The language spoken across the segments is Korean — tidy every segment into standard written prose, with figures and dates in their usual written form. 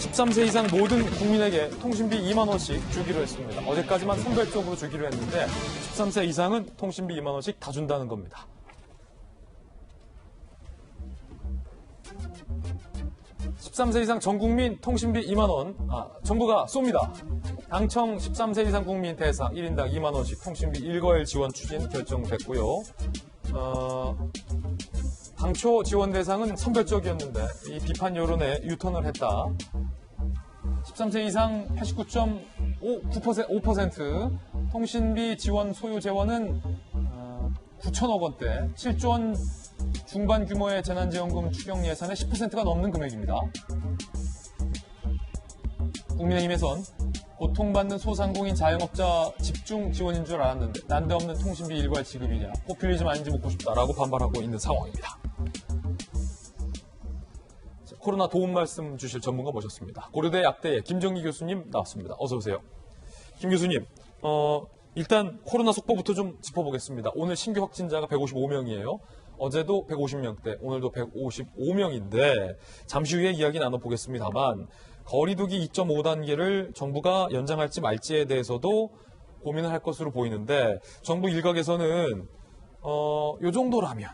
13세 이상 모든 국민에게 통신비 2만 원씩 주기로 했습니다. 어제까지만 선별적으로 주기로 했는데 13세 이상은 통신비 2만 원씩 다 준다는 겁니다. (13세) 이상 전 국민 통신비 2만 원, 정부가 쏩니다. 당청 13세 이상 국민 대상 1인당 2만 원씩 통신비 일거일 지원 추진 결정됐고요. 당초 지원 대상은 선별적이었는데 이 비판 여론에 유턴을 했다. 13세 이상 89.5% 통신비 지원 소요 재원은 9천억 원대, 7조 원 중반 규모의 재난지원금 추경 예산의 10%가 넘는 금액입니다. 국민의힘에선 고통받는 소상공인 자영업자 집중 지원인 줄 알았는데 난데없는 통신비 일괄 지급이냐, 포퓰리즘 아닌지 묻고 싶다라고 반발하고 있는 상황입니다. 코로나 도움 말씀 주실 전문가 모셨습니다. 고려대 약대의 김정기 교수님 나왔습니다. 어서 오세요. 김 교수님, 일단 코로나 속보부터 좀 짚어보겠습니다. 오늘 신규 확진자가 155명이에요. 어제도 150명대, 오늘도 155명인데 잠시 후에 이야기 나눠보겠습니다만 거리두기 2.5단계를 정부가 연장할지 말지에 대해서도 고민을 할 것으로 보이는데 정부 일각에서는 요 정도라면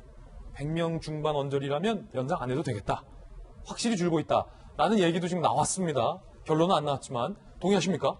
100명 중반 언저리라면 연장 안 해도 되겠다. 확실히 줄고 있다라는 얘기도 지금 나왔습니다. 결론은 안 나왔지만 동의하십니까?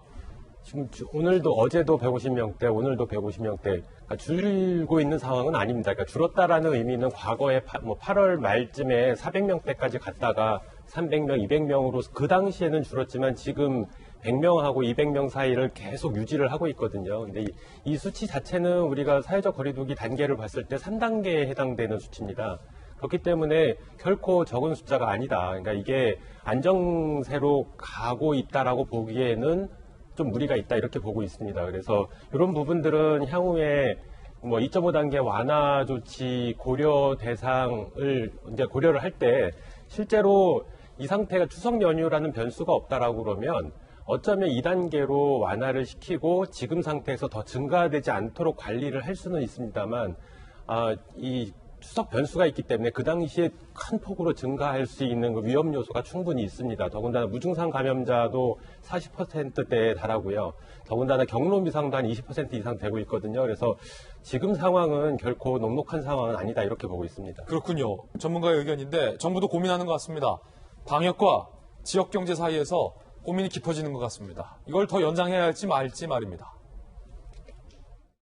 지금 오늘도 어제도 150명대, 오늘도 150명대, 그러니까 줄고 있는 상황은 아닙니다. 그러니까 줄었다라는 의미는 과거에 8월 말쯤에 400명대까지 갔다가 300명, 200명으로 그 당시에는 줄었지만 지금 100명하고 200명 사이를 계속 유지를 하고 있거든요. 근데 이 수치 자체는 우리가 사회적 거리두기 단계를 봤을 때 3단계에 해당되는 수치입니다. 그렇기 때문에 결코 적은 숫자가 아니다. 그러니까 이게 안정세로 가고 있다라고 보기에는 좀 무리가 있다 이렇게 보고 있습니다. 그래서 이런 부분들은 향후에 2.5단계 완화 조치 고려 대상을 이제 고려를 할 때 실제로 이 상태가 추석 연휴라는 변수가 없다라고 그러면 어쩌면 2단계로 완화를 시키고 지금 상태에서 더 증가되지 않도록 관리를 할 수는 있습니다만 이 추석 변수가 있기 때문에 그 당시에 큰 폭으로 증가할 수 있는 그 위험 요소가 충분히 있습니다. 더군다나 무증상 감염자도 40%대에 달하고요. 더군다나 경로 미상도 한 20% 이상 되고 있거든요. 그래서 지금 상황은 결코 녹록한 상황은 아니다 이렇게 보고 있습니다. 그렇군요. 전문가의 의견인데 정부도 고민하는 것 같습니다. 방역과 지역경제 사이에서 고민이 깊어지는 것 같습니다. 이걸 더 연장해야 할지 말지 말입니다.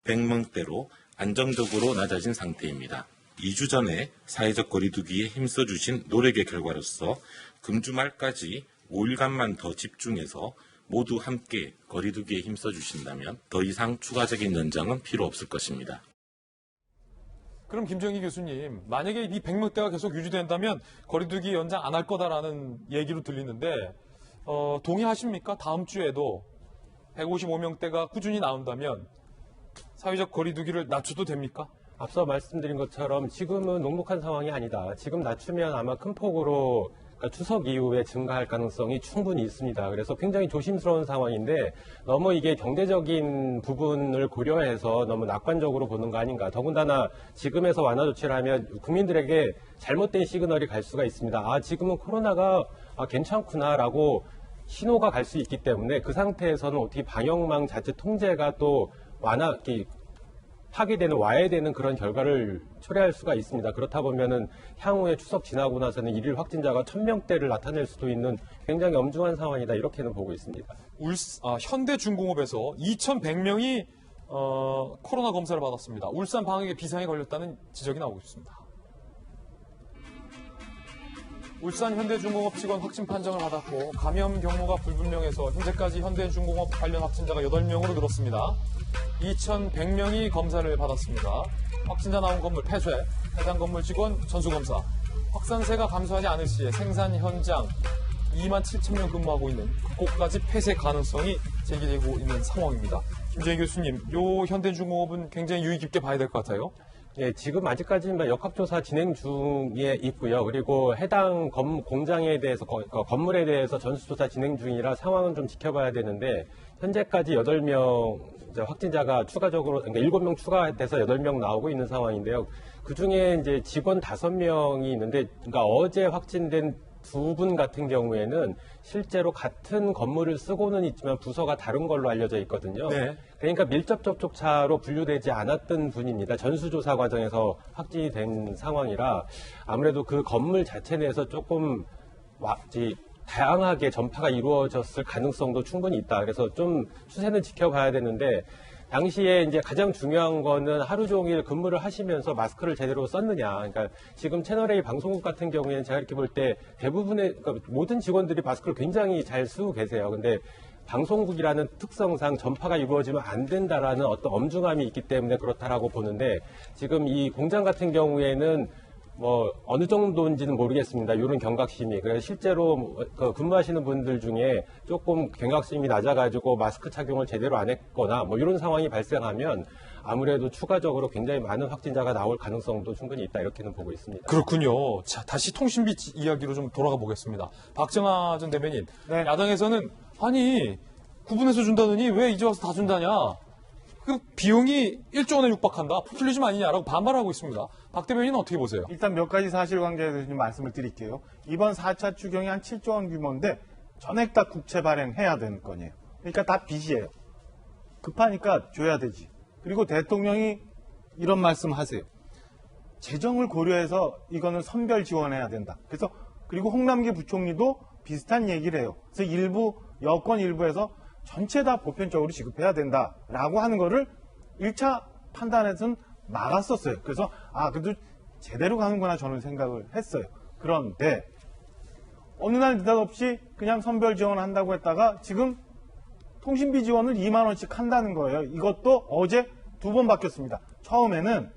100명대로 안정적으로 낮아진 상태입니다. 2주 전에 사회적 거리두기에 힘써주신 노력의 결과로서 금주 말까지 5일간만 더 집중해서 모두 함께 거리두기에 힘써주신다면 더 이상 추가적인 연장은 필요 없을 것입니다. 그럼 김정기 교수님, 만약에 이 100명대가 계속 유지된다면 거리두기 연장 안 할 거다라는 얘기로 들리는데 동의하십니까? 다음 주에도 155명대가 꾸준히 나온다면 사회적 거리두기를 낮춰도 됩니까? 앞서 말씀드린 것처럼 지금은 녹록한 상황이 아니다. 지금 낮추면 아마 큰 폭으로 추석 이후에 증가할 가능성이 충분히 있습니다. 그래서 굉장히 조심스러운 상황인데 너무 이게 경제적인 부분을 고려해서 너무 낙관적으로 보는 거 아닌가. 더군다나 지금에서 완화 조치를 하면 국민들에게 잘못된 시그널이 갈 수가 있습니다. 지금은 코로나가 괜찮구나라고 신호가 갈 수 있기 때문에 그 상태에서는 어떻게 방역망 자체 통제가 또 파괴되는, 와해되는 그런 결과를 초래할 수가 있습니다. 그렇다 보면은 향후에 추석 지나고 나서는 일일 확진자가 1000명대를 나타낼 수도 있는 굉장히 엄중한 상황이다. 이렇게는 보고 있습니다. 현대중공업에서 2100명이 코로나 검사를 받았습니다. 울산 방역에 비상이 걸렸다는 지적이 나오고 있습니다. 울산 현대중공업 직원 확진 판정을 받았고 감염 경로가 불분명해서 현재까지 현대중공업 관련 확진자가 8명으로 늘었습니다. 2100명이 검사를 받았습니다. 확진자 나온 건물 폐쇄, 해당 건물 직원 전수검사, 확산세가 감소하지 않을 시에 생산 현장 27,000명 근무하고 있는 곳까지 폐쇄 가능성이 제기되고 있는 상황입니다. 김정희 교수님, 요 현대중공업은 굉장히 유의 깊게 봐야 될 것 같아요. 예, 지금 아직까지는 역학조사 진행 중에 있고요. 그리고 해당 공장에 대해서, 건물에 대해서 전수조사 진행 중이라 상황은 좀 지켜봐야 되는데, 현재까지 8명 확진자가 추가적으로, 그러니까 7명 추가돼서 8명 나오고 있는 상황인데요. 그 중에 이제 직원 5명이 있는데, 그러니까 어제 확진된 두 분 같은 경우에는 실제로 같은 건물을 쓰고는 있지만 부서가 다른 걸로 알려져 있거든요. 네. 그러니까 밀접 접촉자로 분류되지 않았던 분입니다. 전수조사 과정에서 확진이 된 상황이라 아무래도 그 건물 자체 내에서 조금 다양하게 전파가 이루어졌을 가능성도 충분히 있다. 그래서 좀 추세는 지켜봐야 되는데 당시에 이제 가장 중요한 거는 하루 종일 근무를 하시면서 마스크를 제대로 썼느냐. 그러니까 지금 채널A 방송국 같은 경우에는 제가 이렇게 볼 때 대부분의 그러니까 모든 직원들이 마스크를 굉장히 잘 쓰고 계세요. 근데 방송국이라는 특성상 전파가 이루어지면 안 된다라는 어떤 엄중함이 있기 때문에 그렇다라고 보는데 지금 이 공장 같은 경우에는 뭐 어느 정도인지는 모르겠습니다. 이런 경각심이. 그래서 실제로 그 근무하시는 분들 중에 조금 경각심이 낮아가지고 마스크 착용을 제대로 안 했거나 뭐 이런 상황이 발생하면 아무래도 추가적으로 굉장히 많은 확진자가 나올 가능성도 충분히 있다 이렇게는 보고 있습니다. 그렇군요. 자, 다시 통신비 이야기로 좀 돌아가 보겠습니다. 박정하 전 대변인, 네. 야당에서는 아니 구분해서 준다더니 왜 이제 와서 다 준다냐? 그 비용이 1조 원에 육박한다. 포퓰리즘 아니냐라고 반발하고 있습니다. 박 대변인은 어떻게 보세요? 일단 몇 가지 사실관계에 대해서 좀 말씀을 드릴게요. 이번 4차 추경이 한 7조 원 규모인데 전액 다 국채 발행해야 되는 건이에요. 그러니까 다 빚이에요. 급하니까 줘야 되지. 그리고 대통령이 이런 말씀 하세요. 재정을 고려해서 이거는 선별 지원해야 된다. 그래서 그리고 홍남기 부총리도 비슷한 얘기를 해요. 그래서 여권 일부에서 전체 다 보편적으로 지급해야 된다라고 하는 거를 1차 판단에서는 막았었어요. 그래서 그래도 제대로 가는구나 저는 생각을 했어요. 그런데 어느 날 느닷없이 그냥 선별 지원한다고 했다가 지금 통신비 지원을 2만 원씩 한다는 거예요. 이것도 어제 2번 바뀌었습니다. 처음에는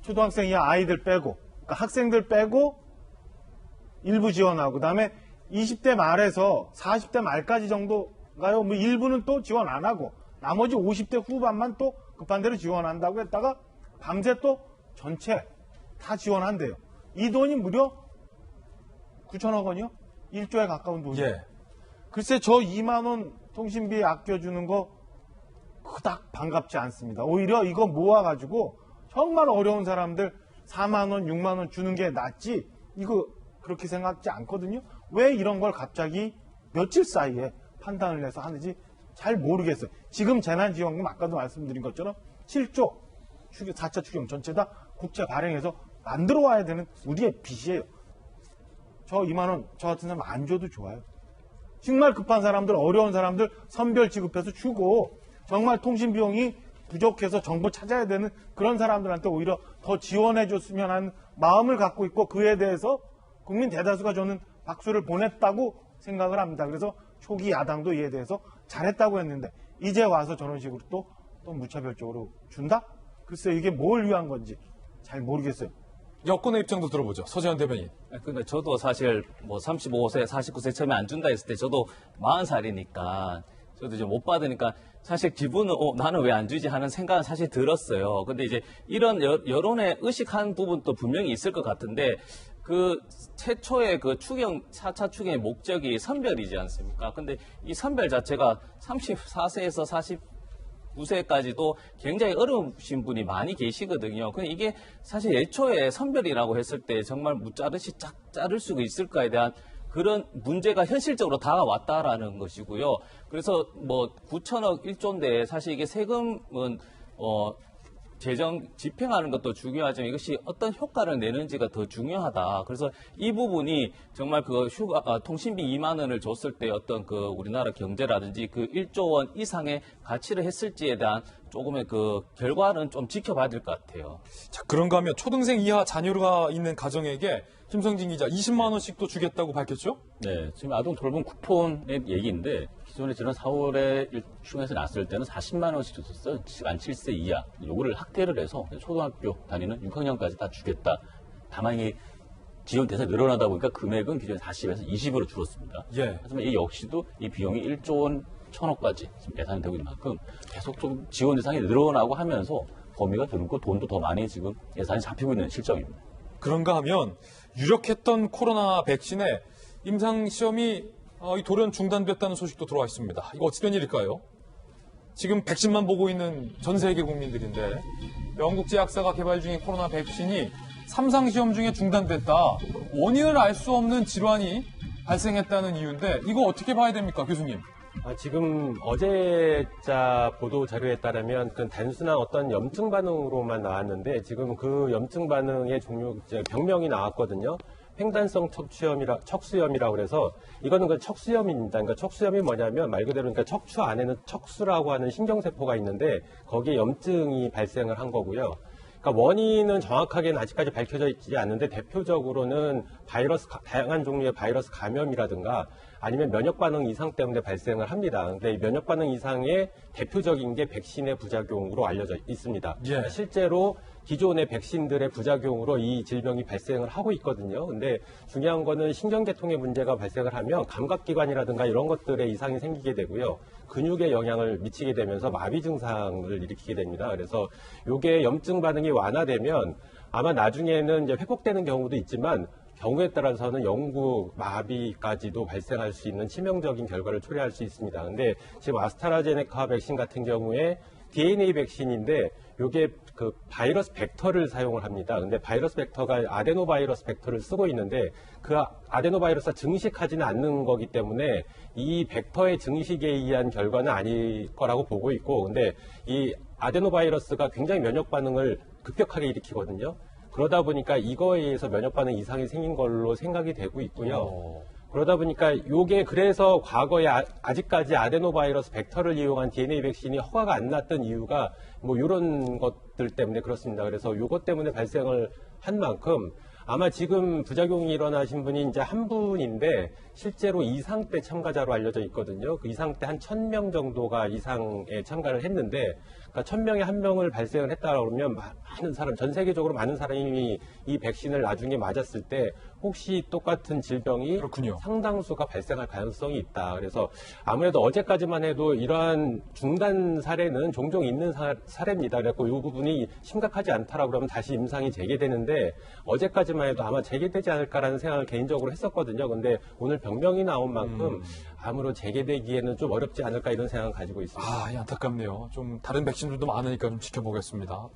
초등학생 이하 아이들 빼고 그러니까 학생들 빼고 일부 지원하고 그다음에 20대 말에서 40대 말까지 정도가요. 뭐 일부는 또 지원 안 하고 나머지 50대 후반만 또 급한 대로 지원한다고 했다가 밤새 또 전체 다 지원한대요. 이 돈이 무려 9천억 원이요? 1조에 가까운 돈이에요. 예. 글쎄 저 2만 원 통신비 아껴주는 거 그닥 반갑지 않습니다. 오히려 이거 모아가지고 정말 어려운 사람들 4만 원, 6만 원 주는 게 낫지 이거 그렇게 생각지 않거든요. 왜 이런 걸 갑자기 며칠 사이에 판단을 해서 하는지 잘 모르겠어요. 지금 재난지원금 아까도 말씀드린 것처럼 7조 4차 추경 전체 다 국채 발행해서 만들어 와야 되는 우리의 빚이에요. 저 2만 원 저 같은 사람 안 줘도 좋아요. 정말 급한 사람들 어려운 사람들 선별 지급해서 주고 정말 통신 비용이 부족해서 정보 찾아야 되는 그런 사람들한테 오히려 더 지원해 줬으면 하는 마음을 갖고 있고 그에 대해서 국민 대다수가 저는 박수를 보냈다고 생각을 합니다. 그래서 초기 야당도 이에 대해서 잘했다고 했는데 이제 와서 저런 식으로 또 무차별적으로 준다? 글쎄 이게 뭘 위한 건지 잘 모르겠어요. 여권의 입장도 들어보죠. 서재현 대변인. 근데 저도 사실 뭐 35세, 49세 처음에 안 준다 했을 때 저도 40살이니까 저도 이제 못 받으니까 사실 기분은 나는 왜 안 주지 하는 생각은 사실 들었어요. 근데 이제 이런 여론에 의식한 부분도 분명히 있을 것 같은데 그 최초의 그 4차 추경의 목적이 선별이지 않습니까? 근데 이 선별 자체가 34세에서 49세까지도 굉장히 어려우신 분이 많이 계시거든요. 근데 이게 사실 애초에 선별이라고 했을 때 정말 무자르시 자를 수 있을까에 대한 그런 문제가 현실적으로 다가왔다라는 것이고요. 그래서 뭐 9천억 1조인데 사실 이게 세금은 재정 집행하는 것도 중요하지만 이것이 어떤 효과를 내는지가 더 중요하다. 그래서 이 부분이 정말 그 통신비 2만 원을 줬을 때 어떤 그 우리나라 경제라든지 그 1조 원 이상의 가치를 했을지에 대한 조금의 그 결과는 좀 지켜봐야 될 것 같아요. 자, 그런가 하면 초등생 이하 자녀가 있는 가정에게 김성진 기자 20만 원씩 또 주겠다고 밝혔죠? 네, 지금 아동 돌봄 쿠폰의 얘기인데 기존에 지난 4월에 추경에서 났을 때는 40만 원씩 줬었어요. 만 7세 이하. 요거를 확대를 해서 초등학교 다니는 6학년까지 다 주겠다. 다만 이 지원 대상이 늘어나다 보니까 금액은 기존에 40에서 20으로 줄었습니다. 예. 하지만 이 역시도 이 비용이 1조 원 1천억까지 예상이 되고 있는 만큼 계속 좀 지원 대상이 늘어나고 하면서 범위가 늘고 돈도 더 많이 지금 예산이 잡히고 있는 실정입니다. 그런가 하면 유력했던 코로나 백신의 임상시험이 이 돌연 중단됐다는 소식도 들어와 있습니다. 이거 어찌 된 일일까요? 지금 백신만 보고 있는 전 세계 국민들인데 영국 제약사가 개발 중인 코로나 백신이 3상 시험 중에 중단됐다. 원인을 알 수 없는 질환이 발생했다는 이유인데 이거 어떻게 봐야 됩니까, 교수님? 지금 어제자 보도 자료에 따르면 그 단순한 어떤 염증 반응으로만 나왔는데 지금 그 염증 반응의 종류, 이제 병명이 나왔거든요. 횡단성 척수염이라고 그래서 이거는 그 척수염입니다. 그러니까 척수염이 뭐냐면 말 그대로 그러니까 척추 안에는 척수라고 하는 신경세포가 있는데 거기에 염증이 발생을 한 거고요. 그러니까 원인은 정확하게는 아직까지 밝혀져 있지 않는데 대표적으로는 다양한 종류의 바이러스 감염이라든가 아니면 면역 반응 이상 때문에 발생을 합니다. 근데 이 면역 반응 이상의 대표적인 게 백신의 부작용으로 알려져 있습니다. 예. 그러니까 실제로 기존의 백신들의 부작용으로 이 질병이 발생을 하고 있거든요. 근데 중요한 거는 신경계통의 문제가 발생을 하면 감각기관이라든가 이런 것들에 이상이 생기게 되고요. 근육에 영향을 미치게 되면서 마비 증상을 일으키게 됩니다. 그래서 이게 염증 반응이 완화되면 아마 나중에는 이제 회복되는 경우도 있지만 경우에 따라서는 영구 마비까지도 발생할 수 있는 치명적인 결과를 초래할 수 있습니다. 근데 지금 아스트라제네카 백신 같은 경우에 DNA 백신인데 이게 그 바이러스 벡터를 사용을 합니다. 근데 바이러스 벡터가 아데노바이러스 벡터를 쓰고 있는데 그 아데노바이러스가 증식하지는 않는 거기 때문에 이 벡터의 증식에 의한 결과는 아닐 거라고 보고 있고 근데 이 아데노바이러스가 굉장히 면역 반응을 급격하게 일으키거든요. 그러다 보니까 이거에 의해서 면역 반응 이상이 생긴 걸로 생각이 되고 있고요. 그러다 보니까 요게 그래서 과거에 아직까지 아데노바이러스 벡터를 이용한 DNA 백신이 허가가 안 났던 이유가 뭐 이런 것들 때문에 그렇습니다. 그래서 요것 때문에 발생을 한 만큼 아마 지금 부작용이 일어나신 분이 이제 한 분인데 실제로 이상 때 참가자로 알려져 있거든요. 그 이상 때 한 1000명 정도가 이상에 참가를 했는데 그러니까 1000명에 한 명을 발생을 했다 그러면 많은 사람, 전 세계적으로 많은 사람이 이 백신을 나중에 맞았을 때 혹시 똑같은 질병이 그렇군요. 상당수가 발생할 가능성이 있다. 그래서 아무래도 어제까지만 해도 이러한 중단 사례는 종종 있는 사례입니다. 그래서 이 부분이 심각하지 않다라고 그러면 다시 임상이 재개되는데 어제까지만 해도 아마 재개되지 않을까라는 생각을 개인적으로 했었거든요. 근데 오늘 병명이 나온 만큼 아무로 재개되기에는 좀 어렵지 않을까 이런 생각을 가지고 있습니다. 안타깝네요. 좀 다른 백신들도 많으니까 좀 지켜보겠습니다.